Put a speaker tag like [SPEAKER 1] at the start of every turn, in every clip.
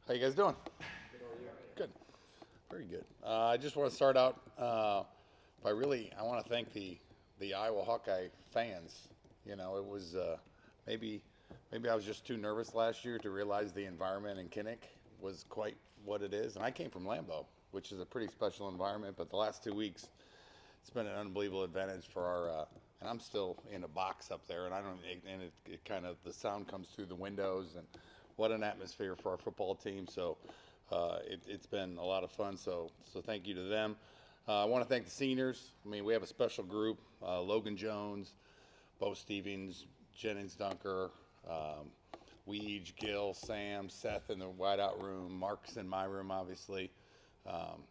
[SPEAKER 1] How you guys doing? Good. Very good. I just want to start out by I want to thank the Iowa Hawkeye fans. It was maybe maybe I was just too nervous last year to realize the environment in Kinnick was quite what it is. And I came from Lambeau, which is a pretty special environment. But the last 2 weeks, it's been an unbelievable advantage for our. And I'm still in a box up there, and I don't. And it kind of the sound comes through the windows, and what an atmosphere for our football team. So it's been a lot of fun. So thank you to them. I want to thank the seniors. I mean, we have a special group: Logan Jones, Bo Stevens, Jennings Dunker, Weege, Gill, Sam, Seth in the wideout room, Mark's in my room, obviously. Um,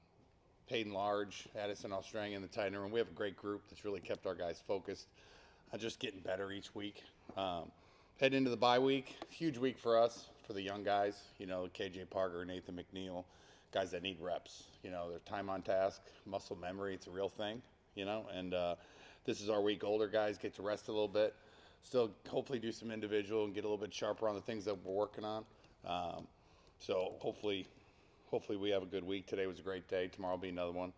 [SPEAKER 1] Hayden Large, Addison Australian in the tight end room. We have a great group that's really kept our guys focused on just getting better each week. Heading into the bye week, huge week for us, for the young guys. KJ Parker, Nathan McNeil, guys that need reps. Their time on task, muscle memory, it's a real thing. And this is our week. Older guys get to rest a little bit, still hopefully do some individual and get a little bit sharper on the things that we're working on. So hopefully we have a good week. Today was a great day. Tomorrow will be another one.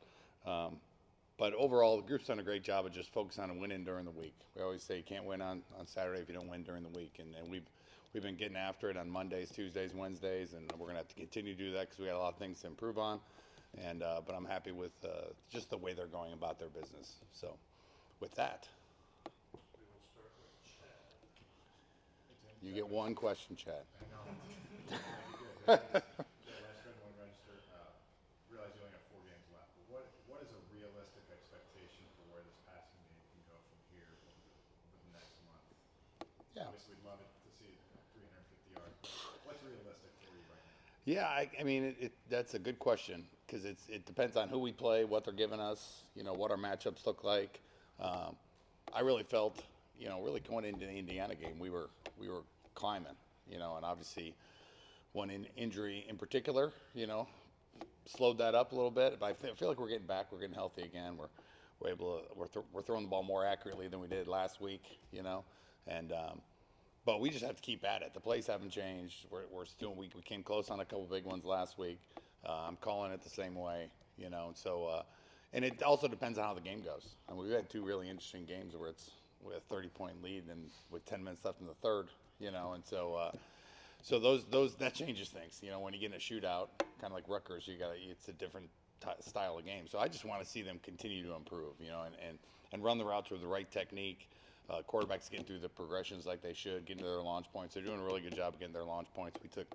[SPEAKER 1] But overall, the group's done a great job of just focusing on winning during the week. We always say you can't win on Saturday if you don't win during the week. And we've been getting after it on Mondays, Tuesdays, Wednesdays, and we're going to have to continue to do that because we got a lot of things to improve on. But I'm happy with just the way they're going about their business. So with that, you get one question, Chad.
[SPEAKER 2] Realize you only have 4 games left, but what is a realistic expectation for where this passing game can go from here over the next month?
[SPEAKER 1] Yeah.
[SPEAKER 2] Obviously, we'd love it to see 350 yards. But what's realistic for you right now?
[SPEAKER 1] Yeah, I mean, that's a good question because it depends on who we play, what they're giving us, what our matchups look like. I really felt, really going into the Indiana game, we were climbing, and obviously one injury in particular, slowed that up a little bit. But I feel like we're getting back, we're getting healthy again. We're able to we're throwing the ball more accurately than we did last week, and but we just have to keep at it. The plays haven't changed. We're still we came close on a couple big ones last week. I'm calling it the same way, and it also depends on how the game goes. I mean, we've had two really interesting games where it's with a 30-point lead and with 10 minutes left in the third, and so those that changes things. When you get in a shootout, kind of like Rutgers, it's a different style of game. So I just want to see them continue to improve, and run the routes with the right technique. Quarterbacks getting through the progressions like they should, getting to their launch points. They're doing a really good job of getting their launch points. We took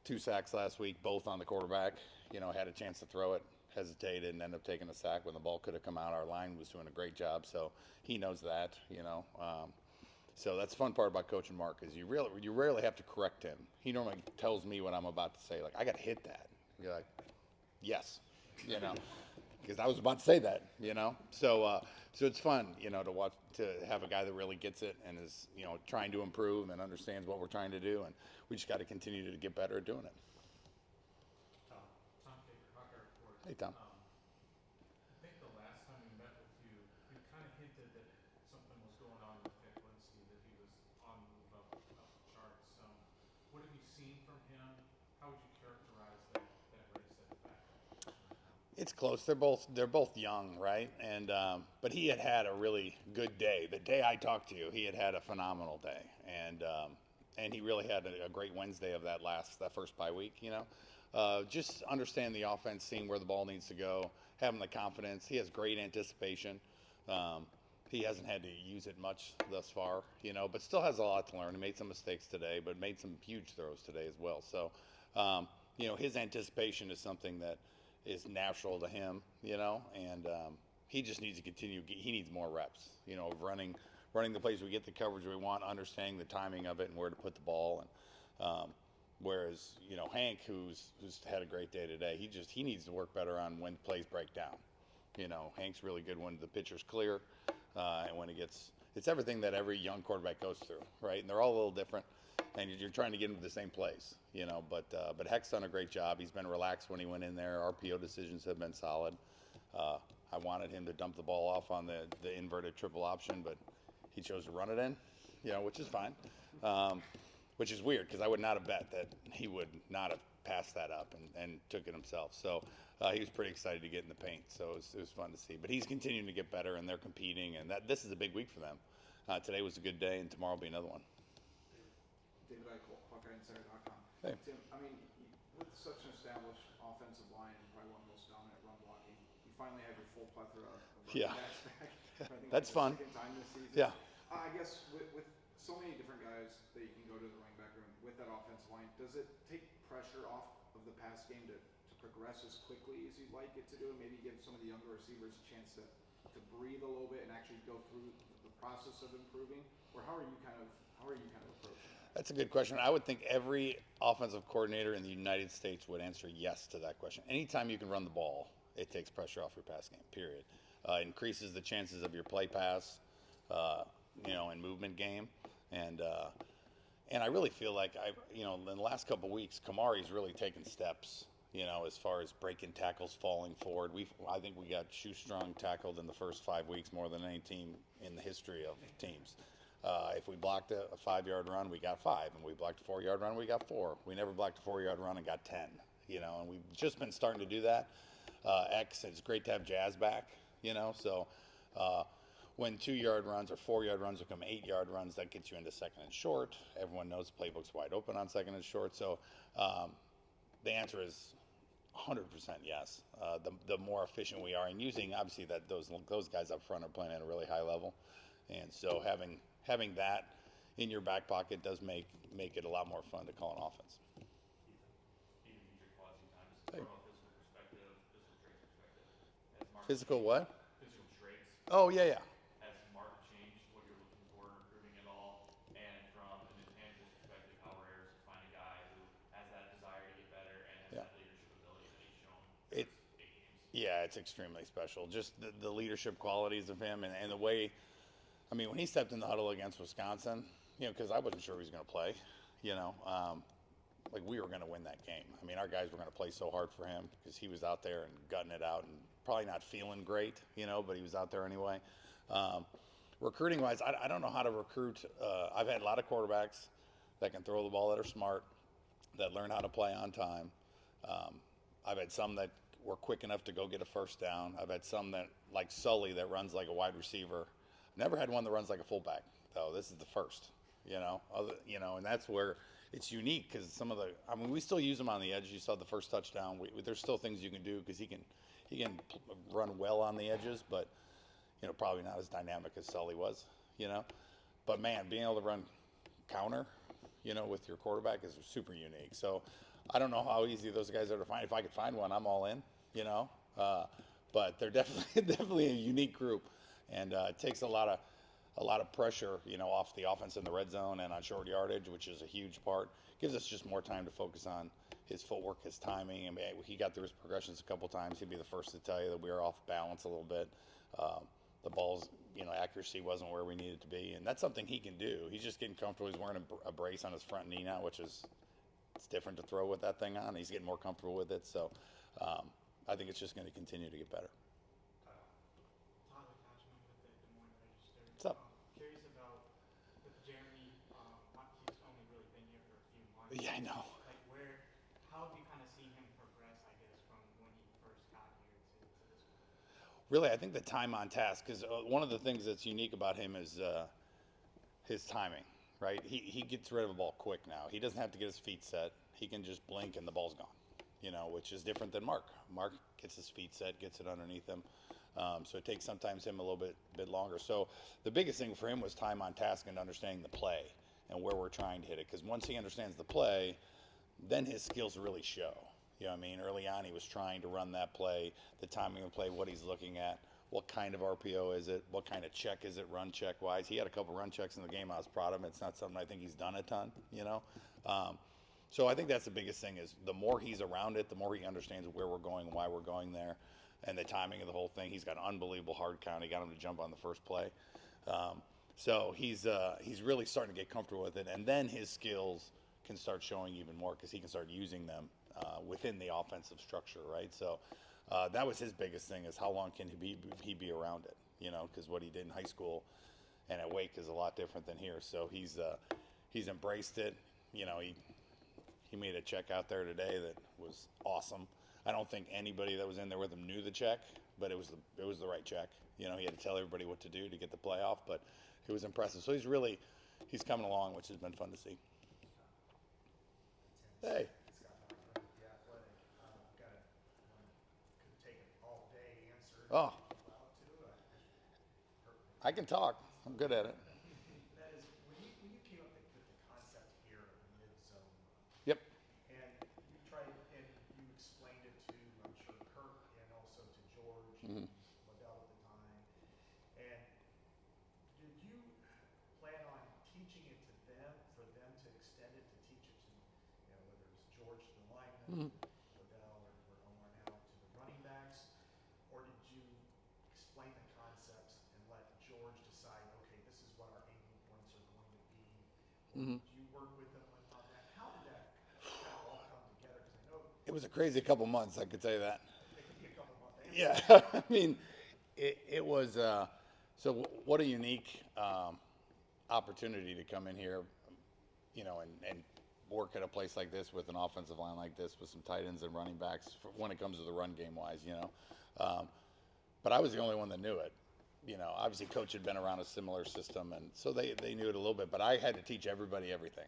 [SPEAKER 1] 2 sacks last week, both on the quarterback. Had a chance to throw it, hesitated, and ended up taking a sack when the ball could have come out. Our line was doing a great job, so he knows that. So that's the fun part about coaching Mark is you rarely have to correct him. He normally tells me what I'm about to say, like I got to hit that. You're like, yes, because I was about to say that, so it's fun, to watch, to have a guy that really gets it and is, trying to improve and understands what we're trying to do, and we just got to continue to get better at doing it.
[SPEAKER 3] Tom Baker, Hawkeye Report.
[SPEAKER 1] Hey, Tom.
[SPEAKER 3] I think the last time we met with you, you kind of hinted that something was going on with Heklinski, that he was on the move up the charts. What have you seen from him? How would you characterize that race at the backup?
[SPEAKER 1] It's close. They're both young, right? And but he had a really good day. The day I talked to you, he had a phenomenal day, and he really had a great Wednesday of that first bye week. Just understand the offense, seeing where the ball needs to go, having the confidence. He has great anticipation. He hasn't had to use it much thus far, but still has a lot to learn. He made some mistakes today, but made some huge throws today as well. So, his anticipation is something that is natural to him, and he just needs to continue. He needs more reps, of running the plays we get the coverage we want, understanding the timing of it and where to put the ball. And whereas, Hank, who's had a great day today, he needs to work better on when plays break down. Hank's really good when the pitcher's clear, and when it's everything that every young quarterback goes through, right? And they're all a little different, and you're trying to get them to the same place, But Heck's done a great job. He's been relaxed when he went in there. RPO decisions have been solid. I wanted him to dump the ball off on the inverted triple option, but he chose to run it in, which is fine. Which is weird because I would not have bet that he would not have passed that up and took it himself. So he was pretty excited to get in the paint. So it was fun to see. But he's continuing to get better, and they're competing, and this is a big week for them. Today was a good day, and tomorrow will be another one.
[SPEAKER 4] David Eichel, HawkeyeInsider.com.
[SPEAKER 1] Hey.
[SPEAKER 4] Tim, I mean, with such an established offensive line and probably one of the most dominant run blocking, you finally have your full plethora of running backs back. I think
[SPEAKER 1] That's
[SPEAKER 4] the
[SPEAKER 1] fun.
[SPEAKER 4] second time this season.
[SPEAKER 1] Yeah.
[SPEAKER 4] I guess with so many different guys that you can go to the running back room with that offensive line, does it take pressure off of the pass game to progress as quickly as you'd like it to do, and maybe give some of the younger receivers a chance to breathe a little bit and actually go through the process of improving? Or how are you kind of approaching that?
[SPEAKER 1] That's a good question. I would think every offensive coordinator in the United States would answer yes to that question. Anytime you can run the ball, it takes pressure off your pass game, period. Increases the chances of your play pass, and movement game. And I really feel like in the last couple of weeks, Kamari's really taken steps, as far as breaking tackles, falling forward. I think we got shoe-strung tackled in the first 5 weeks more than any team in the history of teams. If we blocked a 5-yard run, we got 5, and we blocked a 4-yard run, we got 4. We never blocked a 4-yard run and got 10. And we've just been starting to do that. It's great to have Jazz back. So when 2-yard runs or 4-yard runs become 8-yard runs, that gets you into second and short. Everyone knows the playbook's wide open on second and short. So the answer is 100% yes. The more efficient we are in using, obviously, that those guys up front are playing at a really high level, and so having that in your back pocket does make it a lot more fun to call an offense.
[SPEAKER 5] Even use your quality time from a physical perspective, physical traits perspective. Has Mark
[SPEAKER 1] Physical what?
[SPEAKER 5] Physical traits.
[SPEAKER 1] Oh yeah.
[SPEAKER 5] Has Mark changed what you're looking for in recruiting at all? And from an intangibles perspective, how rare is it to find a guy who has that desire to get better and has that leadership ability that he's shown for his 8 games?
[SPEAKER 1] Yeah, it's extremely special. Just the leadership qualities of him and the way. I mean, when he stepped in the huddle against Wisconsin, because I wasn't sure he was going to play, like we were going to win that game. I mean, our guys were going to play so hard for him because he was out there and gutting it out and probably not feeling great, but he was out there anyway. Recruiting-wise, I don't know how to recruit. I've had a lot of quarterbacks that can throw the ball that are smart, that learn how to play on time. I've had some that were quick enough to go get a first down. I've had some that, like Sully, that runs like a wide receiver. Never had one that runs like a fullback, though. This is the first, and that's where it's unique because we still use him on the edge. You saw the first touchdown. There's still things you can do because he can run well on the edges, but probably not as dynamic as Sully was, But man, being able to run counter, with your quarterback is super unique. So I don't know how easy those guys are to find. If I could find one, I'm all in, But they're definitely a unique group. And it takes a lot of pressure, off the offense in the red zone and on short yardage, which is a huge part. Gives us just more time to focus on his footwork, his timing. I mean, he got through his progressions a couple times. He'd be the first to tell you that we were off balance a little bit. The ball's, accuracy wasn't where we needed to be, and that's something he can do. He's just getting comfortable. He's wearing a brace on his front knee now, which is it's different to throw with that thing on. He's getting more comfortable with it, so I think it's just going to continue to get better. What's up?
[SPEAKER 6] Curious about with Jeremy. He's only really been here for a few months.
[SPEAKER 1] Yeah, I know.
[SPEAKER 6] Like how have you kind of seen him progress? I guess from when he first got here to this point.
[SPEAKER 1] Really, I think the time on task, because one of the things that's unique about him is his timing. Right? He gets rid of the ball quick now. He doesn't have to get his feet set. He can just blink and the ball's gone. Which is different than Mark. Mark gets his feet set, gets it underneath him. So it takes sometimes him a little bit longer. So the biggest thing for him was time on task and understanding the play and where we're trying to hit it. Because once he understands the play, then his skills really show. Early on he was trying to run that play, the timing of the play, what he's looking at, what kind of RPO is it, what kind of check is it, run check wise. He had a couple run checks in the game. I was proud of him. It's not something I think he's done a ton, So I think that's the biggest thing is the more he's around it, the more he understands where we're going, why we're going there, and the timing of the whole thing. He's got an unbelievable hard count. He got him to jump on the first play. So he's really starting to get comfortable with it, and then his skills can start showing even more because he can start using them within the offensive structure, right? So that was his biggest thing is how long can he be around it, because what he did in high school and at Wake is a lot different than here. So he's embraced it. He He made a check out there today that was awesome. I don't think anybody that was in there with him knew the check, but it was the right check. You know, he had to tell everybody what to do to get the playoff, but it was impressive. So he's coming along, which has been fun to see. Hey.
[SPEAKER 7] Scott Blackburn with The Athletic. Got a one could take an all day answer.
[SPEAKER 1] Oh.
[SPEAKER 7] Allowed to.
[SPEAKER 1] I can talk. I'm good at it.
[SPEAKER 7] That is when you came up with the concept here of the mid zone,
[SPEAKER 1] Yep.
[SPEAKER 7] and you tried and you explained it to I'm sure Kirk and also to George
[SPEAKER 1] Mhm.
[SPEAKER 7] and Waddell at the time. And did you plan on teaching it to them for them to extend it to teach it to whether it's George to the linemen, Waddell or Omar now to the running backs, or did you explain the concepts and let George decide, okay, this is what our aiming points are going to be? Or did you work with them on that? How did that kind of all come together? Because I know
[SPEAKER 1] It was a crazy couple months, I could tell you that.
[SPEAKER 7] it could be a couple months.
[SPEAKER 1] Yeah, I mean, it was, so what a unique opportunity to come in here, you know, and work at a place like this with an offensive line like this with some tight ends and running backs when it comes to the run game wise, you know. But I was the only one that knew it. You know, obviously Coach had been around a similar system, and so they knew it a little bit, but I had to teach everybody everything.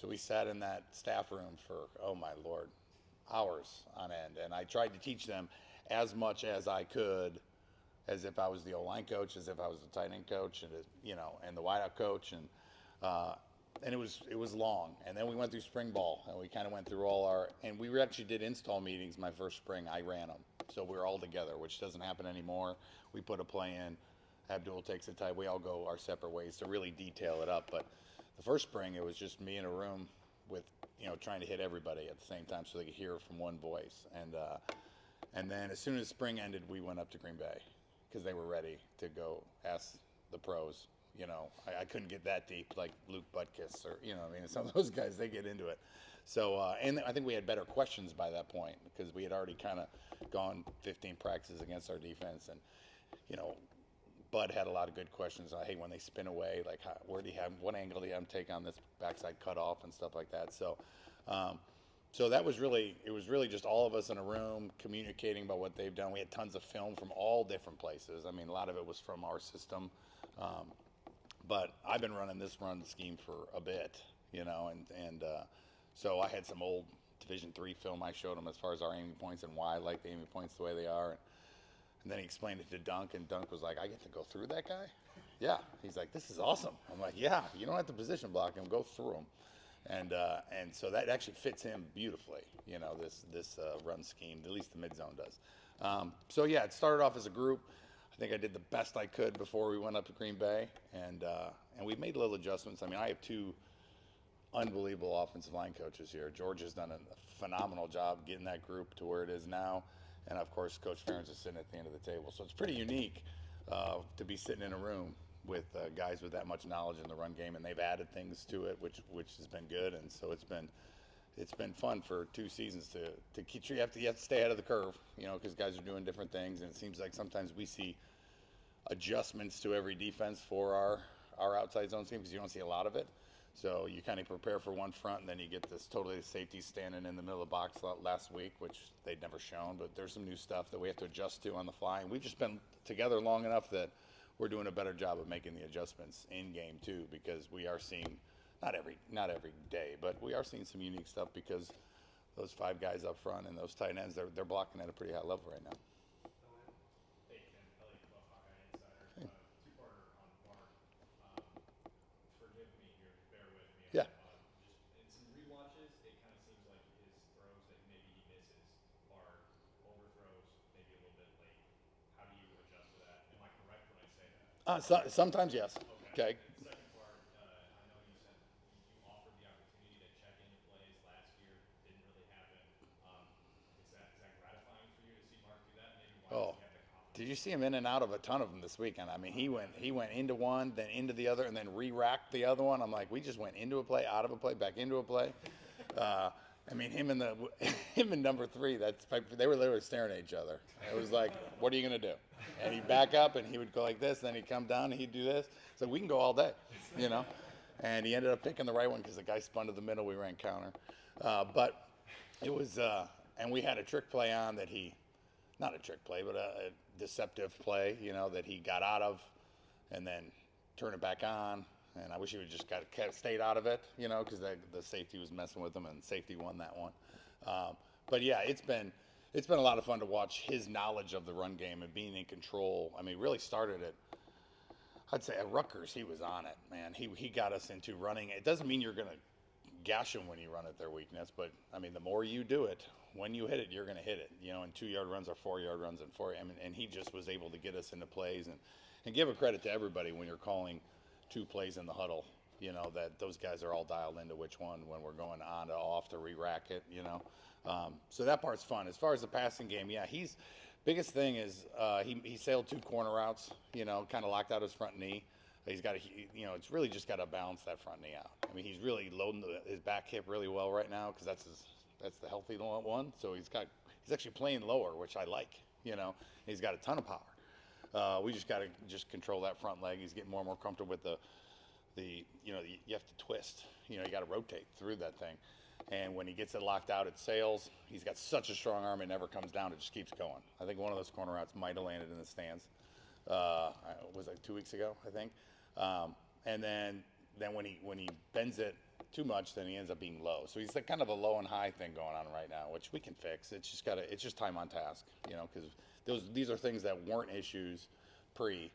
[SPEAKER 1] So we sat in that staff room for, oh my Lord, hours on end, and I tried to teach them as much as I could, as if I was the O-line coach, as if I was the tight end coach, and and the wideout coach, and it was long. And then we went through spring ball, and we kind of went through and we actually did install meetings my first spring. I ran them, so we were all together, which doesn't happen anymore. We put a play in, Abdul takes a tight, we all go our separate ways to really detail it up. But the first spring, it was just me in a room with, trying to hit everybody at the same time so they could hear from one voice. And then as soon as spring ended, we went up to Green Bay because they were ready to go ask the pros. I couldn't get that deep like Luke Butkus or, some of those guys, they get into it. So, and I think we had better questions by that point because we had already kind of gone 15 practices against our defense. And, Bud had a lot of good questions. I hate when they spin away, like what angle do you have him take on this backside cutoff and stuff like that. So, so it was really just all of us in a room communicating about what they've done. We had tons of film from all different places. I mean, a lot of it was from our system. But I've been running this run scheme for a bit, and so I had some old Division III film I showed him as far as our aiming points and why I like the aiming points the way they are. And then he explained it to Dunk, and Dunk was like, I get to go through that guy? Yeah. He's like, this is awesome. I'm like, yeah, you don't have to position block him, go through him. And so that actually fits him beautifully, this run scheme, at least the mid zone does. So yeah, it started off as a group. I think I did the best I could before we went up to Green Bay, and we made little adjustments. I mean, I have two unbelievable offensive line coaches here. George has done a phenomenal job getting that group to where it is now, and of course, Coach Ferentz is sitting at the end of the table. So it's pretty unique to be sitting in a room with guys with that much knowledge in the run game, and they've added things to it, which has been good. And so it's been fun for 2 seasons to keep. You have to stay ahead of the curve, because guys are doing different things, and it seems like sometimes we see adjustments to every defense for our outside zone scheme because you don't see a lot of it. So you kind of prepare for one front, and then you get this totally safety standing in the middle of the box last week, which they'd never shown. But there's some new stuff that we have to adjust to on the fly, and we've just been together long enough that we're doing a better job of making the adjustments in game too, because we are seeing not every day, but we are seeing some unique stuff because those 5 guys up front and those tight ends, they're blocking at a pretty high level right now.
[SPEAKER 2] Hey, Tim, Elliot Buff, Hawkeye Insider.
[SPEAKER 1] Hey.
[SPEAKER 2] Two-parter on Mark. Forgive me here, bear with me.
[SPEAKER 1] Yeah.
[SPEAKER 2] Just in some rewatches, it kind of seems like his throws that maybe he misses are overthrows, maybe a little bit late. How do you adjust to that? Am I correct when I say that?
[SPEAKER 1] Sometimes yes. Okay.
[SPEAKER 2] And the second part, I know you said you offered the opportunity to check into plays last year. Didn't really happen. Is that gratifying for you to see Mark do that? Maybe why does he have the confidence?
[SPEAKER 1] Did you see him in and out of a ton of them this weekend? I mean, he went into one, then into the other, and then re-racked the other one. I'm like, we just went into a play, out of a play, back into a play. I mean, him and number 3, they were literally staring at each other. It was like, what are you gonna do? And he'd back up, and he would go like this, then he'd come down, and he'd do this. So we can go all day, and he ended up picking the right one because the guy spun to the middle. We ran counter, but it was, and we had a trick play on that not a trick play, but a deceptive play, that he got out of, and then turn it back on. And I wish he would just stayed out of it, because the safety was messing with him, and safety won that one. But yeah, it's been a lot of fun to watch his knowledge of the run game and being in control. I mean, really started it. I'd say at Rutgers, he was on it, man. He got us into running. It doesn't mean you're going to gash them when you run at their weakness, but I mean, the more you do it, when you hit it, you're going to hit it. And 2-yard runs are 4-yard runs and 4. I mean, and he just was able to get us into plays and give a credit to everybody when you're calling 2 plays in the huddle. That those guys are all dialed into which one when we're going on to off to re-rack it. So that part's fun. As far as the passing game, yeah, biggest thing is he sailed 2 corner routes. Kind of locked out his front knee. He's got it's really just got to balance that front knee out. I mean, he's really loading his back hip really well right now because that's the healthy one. So he's actually playing lower, which I like. He's got a ton of power. We just got to control that front leg. He's getting more and more comfortable with you have to twist. You got to rotate through that thing. And when he gets it locked out, it sails. He's got such a strong arm, it never comes down. It just keeps going. I think one of those corner routes might have landed in the stands. Was like 2 weeks ago, I think. And then when he bends it too much, then he ends up being low. So he's like kind of a low and high thing going on right now, which we can fix. It's just time on task, because these are things that weren't issues pre,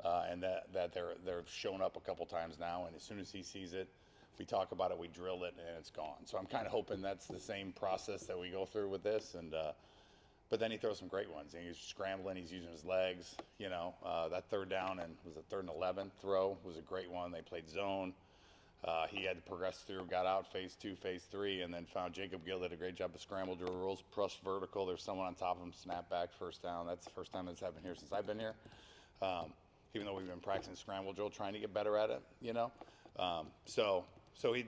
[SPEAKER 1] and that they're shown up a couple times now. And as soon as he sees it, we talk about it, we drill it, and it's gone. So I'm kind of hoping that's the same process that we go through with this. And but then he throws some great ones. And he's scrambling, he's using his legs. That third down and was a 3rd and 11 throw was a great one. They played zone. He had to progress through, got out phase 2, phase 3, and then found Jacob Gill did a great job of scramble drills, push vertical. There's someone on top of him, snap back, first down. That's the first time that's happened here since I've been here. Even though we've been practicing scramble drill, trying to get better at it, So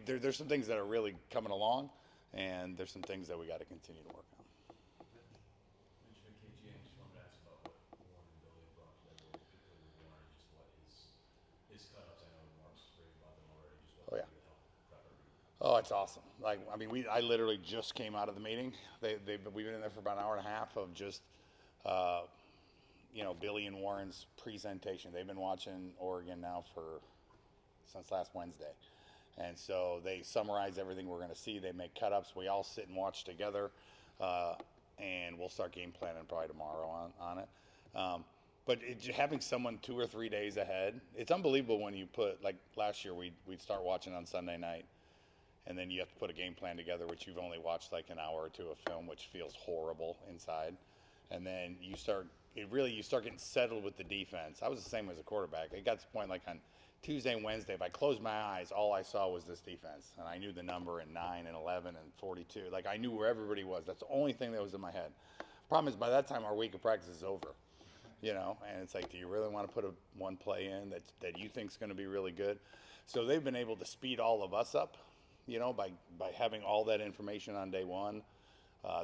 [SPEAKER 1] there's some things that are really coming along, and there's some things that we got to continue to work on.
[SPEAKER 2] Mentioned KG, I just wanted to ask about what Warren and Billy brought to that role, particularly with Warren, and just what his cut-ups. I know Mark's raved about them already. Just what
[SPEAKER 1] Oh, yeah.
[SPEAKER 2] they help prep everybody.
[SPEAKER 1] Oh, it's awesome. I literally just came out of the meeting. We've been in there for about an hour and a half of just, Billy and Warren's presentation. They've been watching Oregon now since last Wednesday. And so they summarize everything we're going to see. They make cut-ups. We all sit and watch together, and we'll start game planning probably tomorrow on it. But having someone 2 or 3 days ahead, it's unbelievable when you put, like last year, we'd start watching on Sunday night, and then you have to put a game plan together, which you've only watched like an hour or 2 of film, which feels horrible inside. And then you start getting settled with the defense. I was the same as a quarterback. It got to the point like on Tuesday and Wednesday, if I closed my eyes, all I saw was this defense. And I knew the number in 9 and 11 and 42. Like I knew where everybody was. That's the only thing that was in my head. Problem is by that time our week of practice is over. And it's like, do you really want to put one play in that you think is going to be really good? So they've been able to speed all of us up, by having all that information on day one.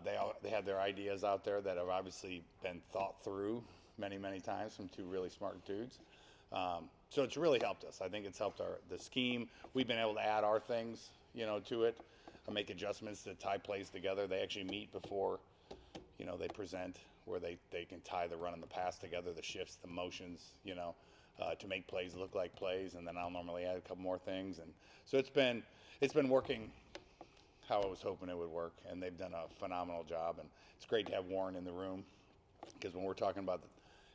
[SPEAKER 1] They have their ideas out there that have obviously been thought through many, many times from 2 really smart dudes. So it's really helped us. I think it's helped the scheme. We've been able to add our things, to it, and make adjustments to tie plays together. They actually meet before, they present, where they can tie the run and the pass together, the shifts, the motions, to make plays look like plays. And then I'll normally add a couple more things. And so it's been working how I was hoping it would work, and they've done a phenomenal job. And it's great to have Warren in the room, because when we're talking about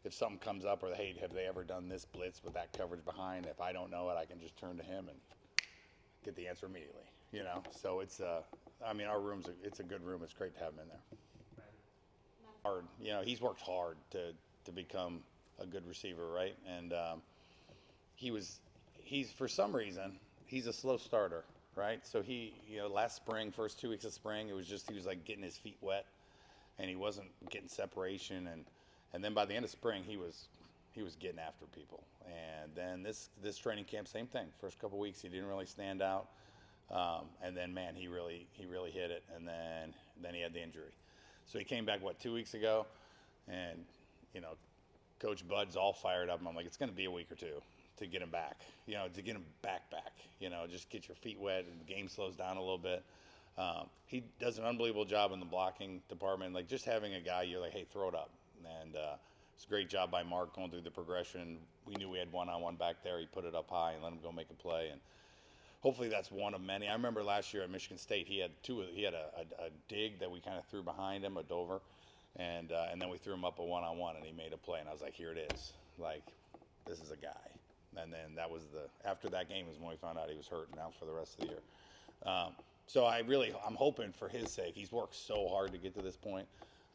[SPEAKER 1] if something comes up, or hey, have they ever done this blitz with that coverage behind? If I don't know it, I can just turn to him and get the answer immediately. So it's our room's it's a good room. It's great to have him in there. Hard, he's worked hard to become a good receiver, right? And he's for some reason he's a slow starter, right? So he, last spring, first 2 weeks of spring, he was like getting his feet wet, and he wasn't getting separation, and then by the end of spring he was getting after people. And then this training camp, same thing. First couple weeks he didn't really stand out, and then man, he really hit it, and then he had the injury. So he came back 2 weeks ago, and Coach Bud's all fired up. And I'm like, it's going to be a week or 2, to get him back, to get him back, just get your feet wet and the game slows down a little bit. He does an unbelievable job in the blocking department. Like just having a guy, you're like, hey, throw it up. And it's a great job by Mark going through the progression. We knew we had one-on-one back there. He put it up high and let him go make a play. And hopefully that's one of many. I remember last year at Michigan State, he had a dig that we kind of threw behind him, a Dover, and then we threw him up a one-on-one, and he made a play. And I was like, here it is. Like, this is a guy. And then after that game is when we found out he was hurt and out for the rest of the year. So I'm hoping for his sake. He's worked so hard to get to this point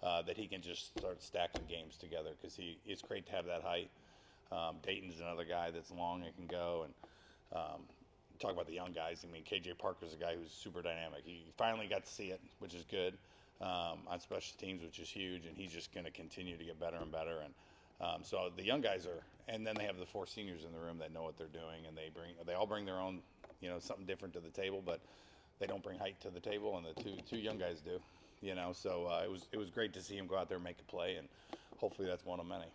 [SPEAKER 1] that he can just start stacking games together because it's great to have that height. Dayton's another guy that's long and can go. And talk about the young guys. I mean, KJ Parker's a guy who's super dynamic. He finally got to see it, which is good, on special teams, which is huge. And he's just going to continue to get better and better. And so the young guys and then they have the 4 seniors in the room that know what they're doing, and they all bring their own, something different to the table, but they don't bring height to the table, and the two young guys do, So it was great to see him go out there and make a play, and hopefully that's one of many.